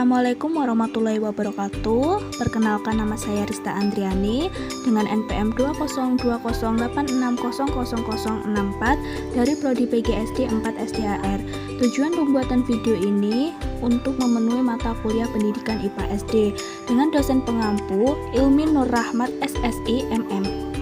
Assalamualaikum warahmatullahi wabarakatuh. Perkenalkan, nama saya Rista Andriani dengan NPM 20208600064 dari Prodi PGSD 4 SDHR. Tujuan pembuatan video ini untuk memenuhi mata kuliah pendidikan IPA SD dengan dosen pengampu Ilmi Nur Rahmat SSI MM.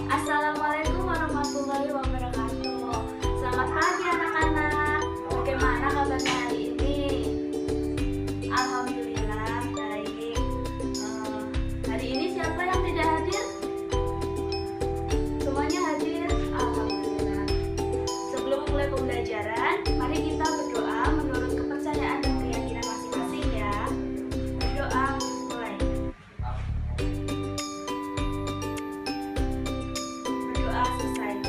Assalamualaikum warahmatullahi wabarakatuh. Selamat pagi anak-anak. Bagaimana kabarnya hari ini? Alhamdulillah baik. Hari ini siapa yang tidak hadir? Semuanya hadir. Alhamdulillah. Sebelum mulai pembelajaran, mari kita berdoa menurut kepercayaan dan keyakinan masing-masing ya. Berdoa mulai. Berdoa selesai.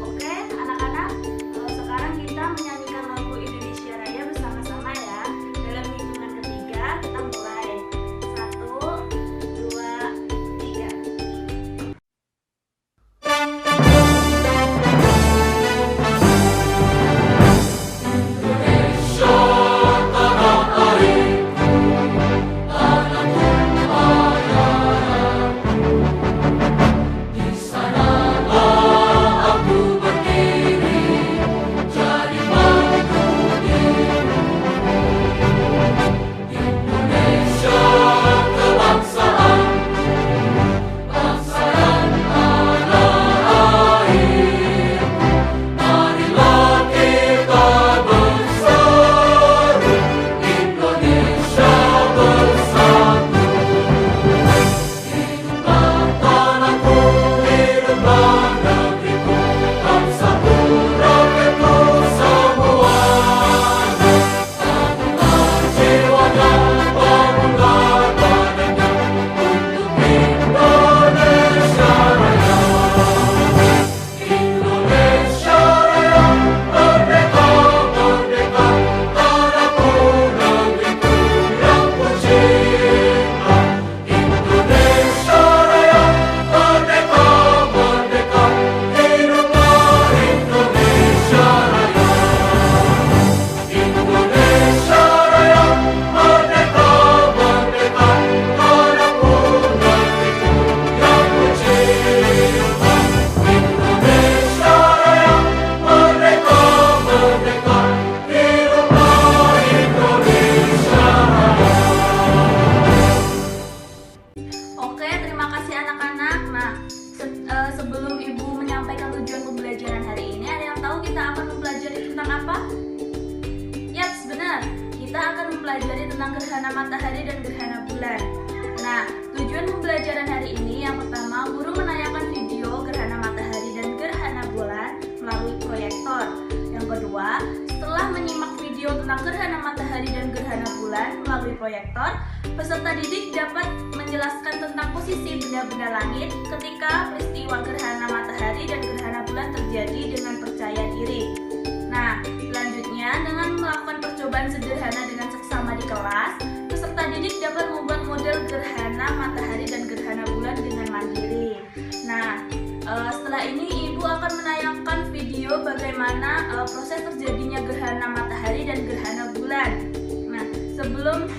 Oke, anak-anak, sekarang kita menyanyikan lagu Indonesia Raya bersama-sama ya. Dalam hitungan ketiga kita mulai. 1, 2, 3. Oke, terima kasih anak-anak. Nah, sebelum Ibu menyampaikan tujuan pembelajaran hari ini, ada yang tahu kita akan mempelajari tentang apa? Yaps, benar. Kita akan mempelajari tentang gerhana matahari dan gerhana bulan. Nah, tujuan pembelajaran hari ini yang pertama, guru menayangkan video gerhana matahari dan gerhana bulan melalui proyektor. Yang kedua, setelah menyimak video tentang gerhana matahari dan gerhana bulan melalui proyektor, peserta didik dapat menjelaskan tentang posisi benda-benda langit ketika peristiwa gerhana matahari dan gerhana bulan terjadi dengan percaya diri. Nah, selanjutnya dengan melakukan percobaan sederhana dengan seksama di kelas, peserta didik dapat membuat model gerhana matahari dan gerhana bulan dengan mandiri. Nah, setelah ini Ibu akan menayangkan video bagaimana proses terjadinya gerhana matahari dan gerhana bulan. Nah, sebelum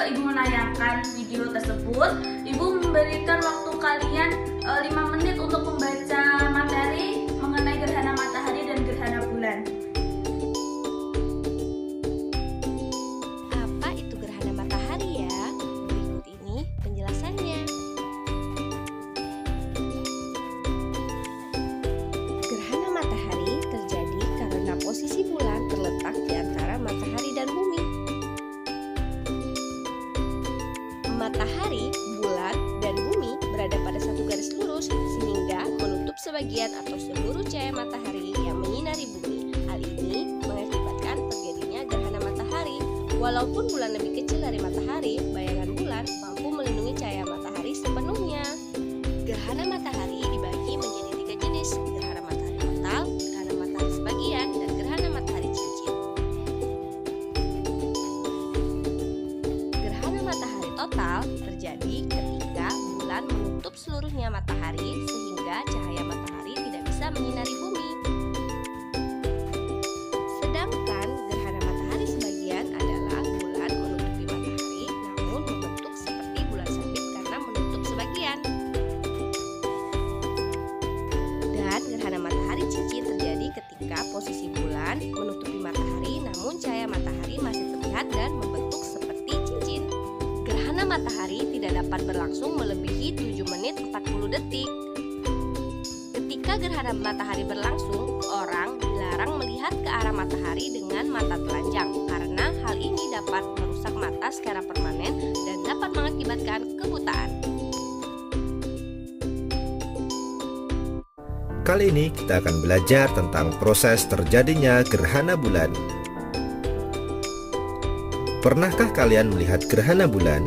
Ibu menayangkan video tersebut, Ibu memberikan waktu kalian 5 menit untuk membaca materi mengenai gerhana matahari dan gerhana bulan. Apa itu gerhana matahari ya? Berikut ini penjelasannya. Gerhana matahari terjadi karena posisi bulan terletak di antara matahari dan bumi. Matahari, bulan, dan bumi berada pada satu garis lurus sehingga menutup sebagian atau seluruh cahaya matahari yang menyinari bumi. Hal ini mengakibatkan terjadinya gerhana matahari. Walaupun bulan lebih kecil dari matahari, bayangan bulan mampu melindungi cahaya matahari sepenuhnya. Gerhana matahari dibagi menjadi 3 jenis: gerhana matahari total, gerhana matahari sebagian, dan gerhana matahari cincin. Gerhana matahari total terjadi ketika bulan menutup seluruhnya matahari sehingga cahaya matahari tidak bisa menyinari bumi. gerhana matahari tidak dapat berlangsung melebihi 7 menit 40 detik. Ketika gerhana matahari berlangsung, orang dilarang melihat ke arah matahari dengan mata telanjang karena hal ini dapat merusak mata secara permanen dan dapat mengakibatkan kebutaan. Kali ini kita akan belajar tentang proses terjadinya gerhana bulan. Pernahkah kalian melihat gerhana bulan?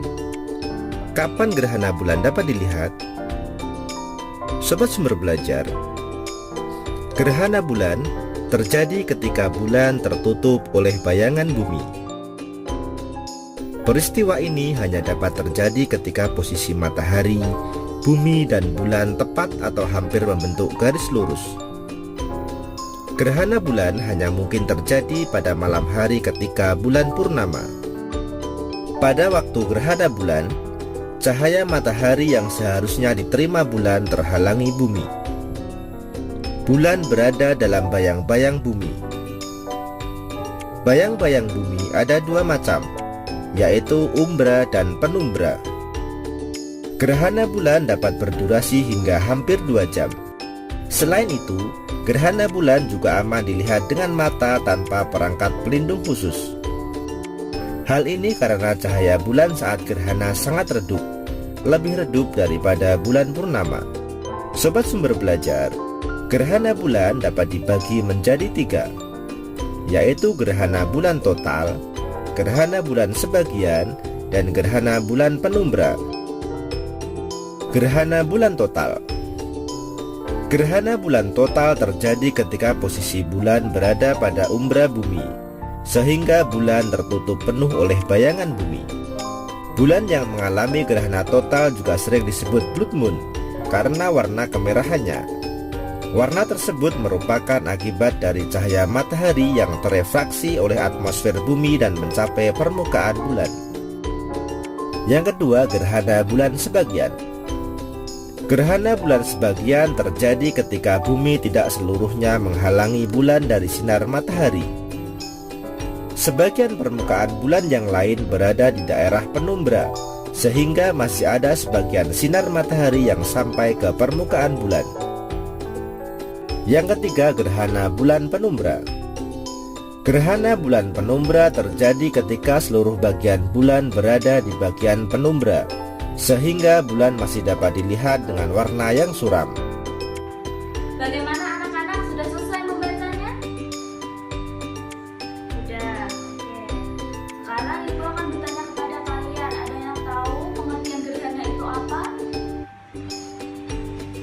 Kapan gerhana bulan dapat dilihat? Sobat Sumber Belajar, gerhana bulan terjadi ketika bulan tertutup oleh bayangan bumi. Peristiwa ini hanya dapat terjadi ketika posisi matahari, bumi, dan bulan tepat atau hampir membentuk garis lurus. Gerhana bulan hanya mungkin terjadi pada malam hari ketika bulan purnama. Pada waktu gerhana bulan, cahaya matahari yang seharusnya diterima bulan terhalangi bumi. Bulan berada dalam bayang-bayang bumi. Bayang-bayang bumi ada dua macam, yaitu umbra dan penumbra. Gerhana bulan dapat berdurasi hingga hampir 2 jam. Selain itu, gerhana bulan juga aman dilihat dengan mata tanpa perangkat pelindung khusus. Hal ini karena cahaya bulan saat gerhana sangat redup, lebih redup daripada bulan purnama. Sobat Sumber Belajar, gerhana bulan dapat dibagi menjadi 3, yaitu gerhana bulan total, gerhana bulan sebagian, dan gerhana bulan penumbra. Gerhana bulan total. Gerhana bulan total terjadi ketika posisi bulan berada pada umbra bumi, sehingga bulan tertutup penuh oleh bayangan bumi. Bulan yang mengalami gerhana total juga sering disebut blood moon karena warna kemerahannya. Warna tersebut merupakan akibat dari cahaya matahari yang terefraksi oleh atmosfer bumi dan mencapai permukaan bulan. Yang kedua, gerhana bulan sebagian. Gerhana bulan sebagian terjadi ketika bumi tidak seluruhnya menghalangi bulan dari sinar matahari. Sebagian permukaan bulan yang lain berada di daerah penumbra, sehingga masih ada sebagian sinar matahari yang sampai ke permukaan bulan. Yang ketiga, gerhana bulan penumbra. Gerhana bulan penumbra terjadi ketika seluruh bagian bulan berada di bagian penumbra, sehingga bulan masih dapat dilihat dengan warna yang suram. Bagaimana anak-anak, sudah selesai membacanya? Sudah, oke. Sekarang ibu akan bertanya kepada kalian, ada yang tahu pengertian gerhana itu apa?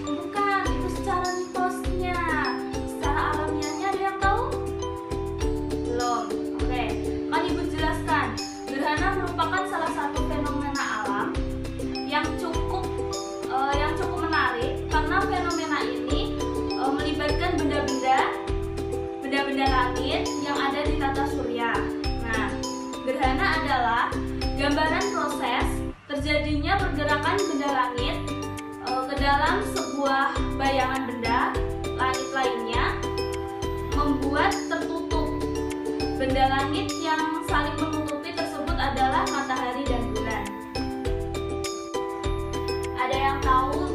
Bukan, itu secara mitosnya. Secara alamiahnya ada yang tahu? Belum, oke. Mari ibu jelaskan. Gerhana merupakan salah satu fenomena alam yang cukup menarik karena fenomena ini melibatkan benda-benda langit yang ada di tata surya. Nah, gerhana adalah gambaran proses terjadinya pergerakan benda langit ke dalam sebuah bayangan benda langit lainnya, membuat tertutup. Benda langit yang saling menutupi tersebut adalah matahari dan bulan. Ada yang tahu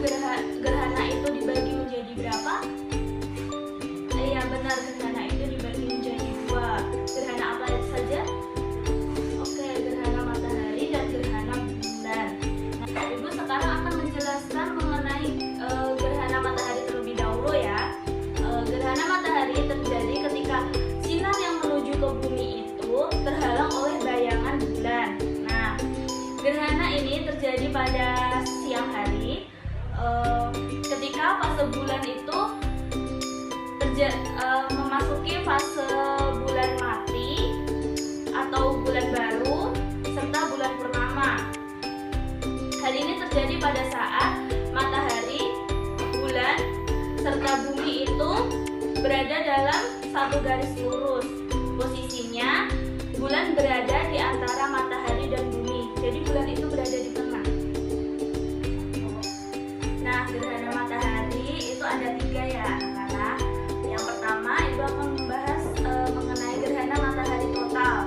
gerhana itu dibagi menjadi berapa? Iya benar, gerhana itu dibagi menjadi 2. Gerhana apa saja? Oke, gerhana matahari dan gerhana bulan. Nah, ibu sekarang akan menjelaskan mengenai gerhana matahari terlebih dahulu ya. Gerhana matahari terjadi ketika sinar yang menuju ke bumi itu terhalang oleh bayangan bulan. Nah, gerhana ini terjadi pada siang hari, ketika fase bulan itu memasuki fase bulan mati atau bulan baru serta bulan purnama. Hal ini terjadi pada saat matahari, bulan, serta bumi itu berada dalam satu garis lurus. Posisinya bulan berada di antara matahari dan bumi, jadi bulan itu berada di tengah. Nah, gerhana matahari itu ada 3 ya anak-anak. Yang pertama, ibu akan membahas mengenai gerhana matahari total.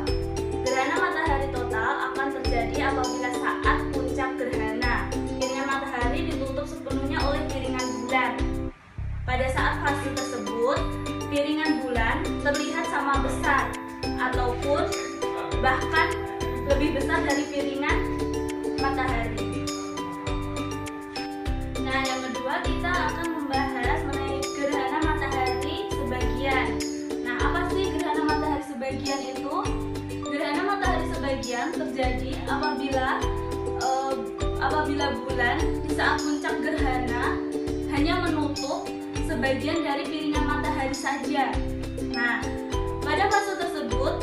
Gerhana matahari total akan terjadi apabila saat apabila bulan di saat puncak gerhana hanya menutup sebagian dari piringan matahari saja. Nah, pada fase tersebut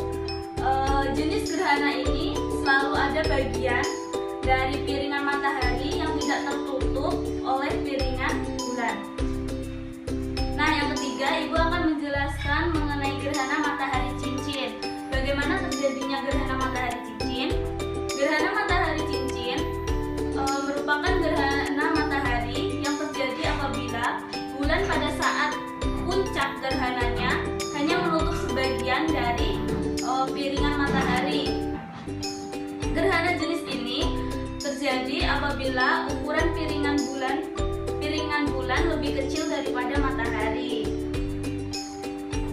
jenis gerhana ini selalu ada bagian dari piringan matahari yang tidak tertutup oleh piringan bulan. Nah, yang ketiga, Ibu akan menjelaskan mengenai gerhana matahari cincin. Bagaimana terjadinya gerhana matahari cincin? Gerhana matahari cincin merupakan gerhana matahari yang terjadi apabila bulan pada saat puncak gerhananya hanya menutup sebagian dari piringan matahari. Gerhana jenis ini terjadi apabila ukuran piringan bulan lebih kecil daripada matahari.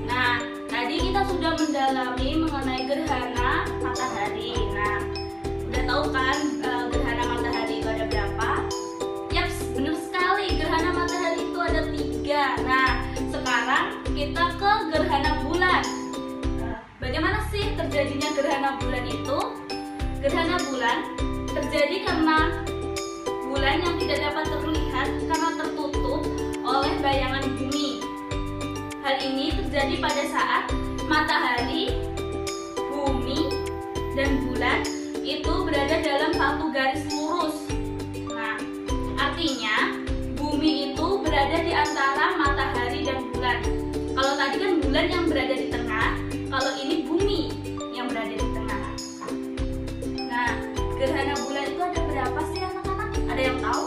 Nah, tadi kita sudah mendalami mengenai gerhana matahari. Nah, udah tahu kan gerhana matahari itu ada berapa? Yaps, benar sekali, gerhana matahari itu ada 3. Nah, sekarang kita ke gerhana bulan. Bagaimana sih terjadinya gerhana bulan itu? Gerhana bulan terjadi karena bulan yang tidak dapat terlihat karena tertutup oleh bayangan bumi. Hal ini terjadi pada saat matahari, bumi, dan bulan itu berada dalam satu garis lurus. Nah, artinya bumi itu berada di antara matahari dan bulan. Kalau tadi kan bulan yang berada di tengah, kalau ini bumi yang berada di tengah. Nah, gerhana bulan itu ada berapa sih anak-anak? Ada yang tahu?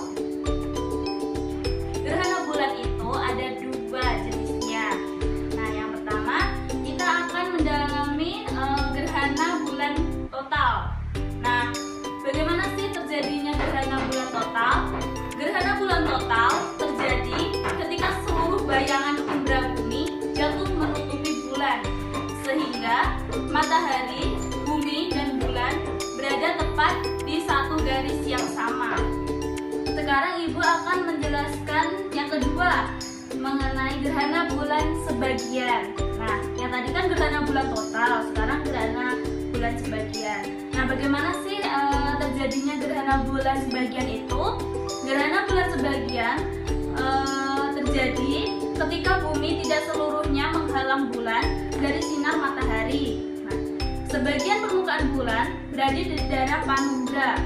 Gerhana bulan itu ada 2 jenisnya. Nah, yang pertama kita akan mendalami gerhana bulan total. Nah, bagaimana sih terjadinya gerhana bulan total? Gerhana bulan total terjadi ketika seluruh bayangan umbra bumi jatuh menutupi bulan, sehingga matahari, bumi, dan bulan berada tepat di satu garis yang sama. Sekarang Ibu akan menjelaskan yang kedua mengenai gerhana bulan sebagian. Nah, yang tadi kan gerhana bulan total, sekarang gerhana bulan sebagian. Nah, bagaimana sih terjadinya gerhana bulan sebagian itu? Gerhana bulan sebagian terjadi ketika bumi tidak seluruhnya menghalang bulan dari sinar matahari. Nah, sebagian permukaan bulan berada di daerah penumbra,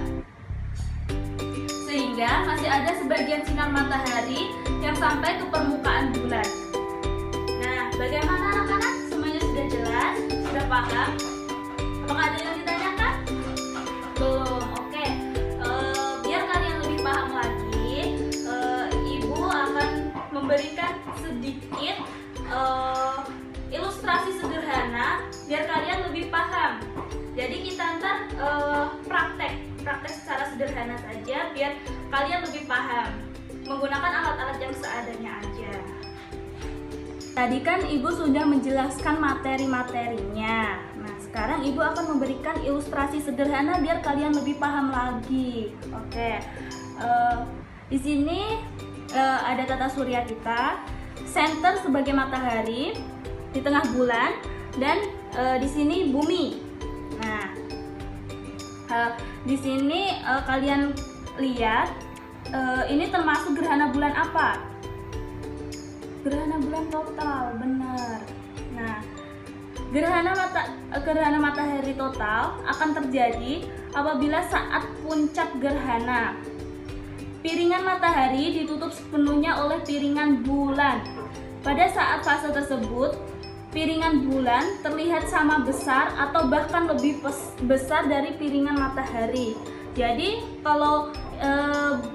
sehingga masih ada sebagian sinar matahari yang sampai ke permukaan bulan. Nah, bagaimana anak-anak? Semuanya sudah jelas? Sudah paham? Apakah ada yang ditanyakan? Belum. Oke. Biar kalian lebih paham lagi, Ibu akan memberikan sedikit ilustrasi sederhana biar kalian lebih paham. Jadi kita ntar praktek secara sederhana saja biar kalian lebih paham menggunakan alat-alat yang seadanya aja. Tadi kan Ibu sudah menjelaskan materi-materinya. Nah, sekarang Ibu akan memberikan ilustrasi sederhana biar kalian lebih paham lagi. Oke. Di sini ada tata surya kita, center sebagai matahari, di tengah bulan, dan di sini bumi. Nah, di sini kalian lihat ini termasuk gerhana bulan apa? Gerhana bulan total, benar. Nah, gerhana matahari total akan terjadi apabila saat puncak gerhana piringan matahari ditutup sepenuhnya oleh piringan bulan. Pada saat fase tersebut, piringan bulan terlihat sama besar atau bahkan lebih besar dari piringan matahari. Jadi kalau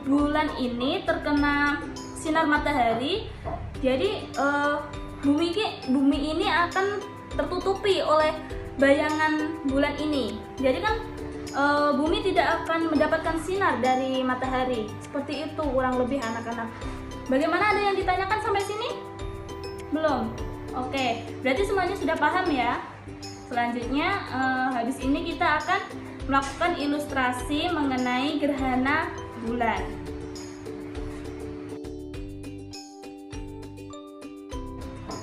bulan ini terkena sinar matahari, jadi bumi ini akan tertutupi oleh bayangan bulan ini. Jadi kan bumi tidak akan mendapatkan sinar dari matahari. Seperti itu kurang lebih anak-anak. Bagaimana, ada yang ditanyakan sampai sini? Belum? Oke, berarti semuanya sudah paham ya. Selanjutnya habis ini kita akan melakukan ilustrasi mengenai gerhana bulan.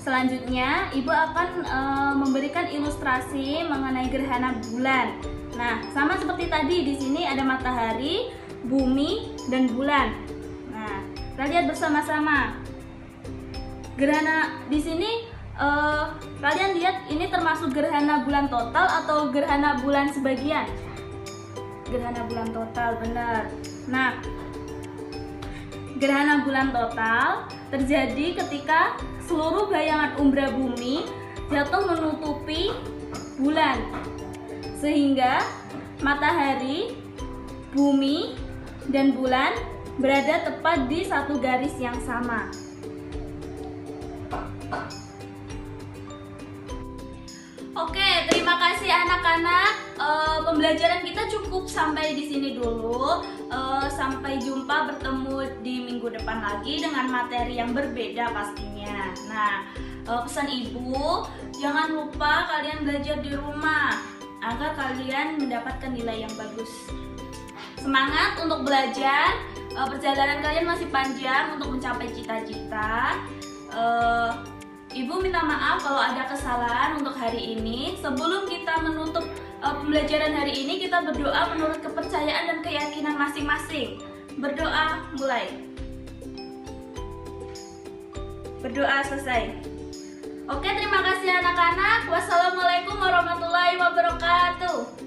Selanjutnya Ibu akan memberikan ilustrasi mengenai gerhana bulan. Nah, sama seperti tadi, di sini ada matahari, bumi, dan bulan. Nah, kita lihat bersama-sama. Gerhana di sini kalian lihat ini termasuk gerhana bulan total atau gerhana bulan sebagian? Gerhana bulan total, benar. Nah, gerhana bulan total terjadi ketika seluruh bayangan umbra bumi jatuh menutupi bulan, sehingga matahari, bumi, dan bulan berada tepat di satu garis yang sama. Oke, terima kasih anak-anak. Pembelajaran kita cukup sampai di sini dulu. Sampai jumpa, bertemu di minggu depan lagi dengan materi yang berbeda pastinya. Nah, pesan ibu, jangan lupa kalian belajar di rumah agar kalian mendapatkan nilai yang bagus. Semangat untuk belajar. Perjalanan kalian masih panjang untuk mencapai cita-cita. Ibu minta maaf kalau ada kesalahan untuk hari ini. Sebelum kita menutup pembelajaran hari ini, kita berdoa menurut kepercayaan dan keyakinan masing-masing. Berdoa mulai. Berdoa selesai. Oke, terima kasih anak-anak. Wassalamualaikum warahmatullahi wabarakatuh.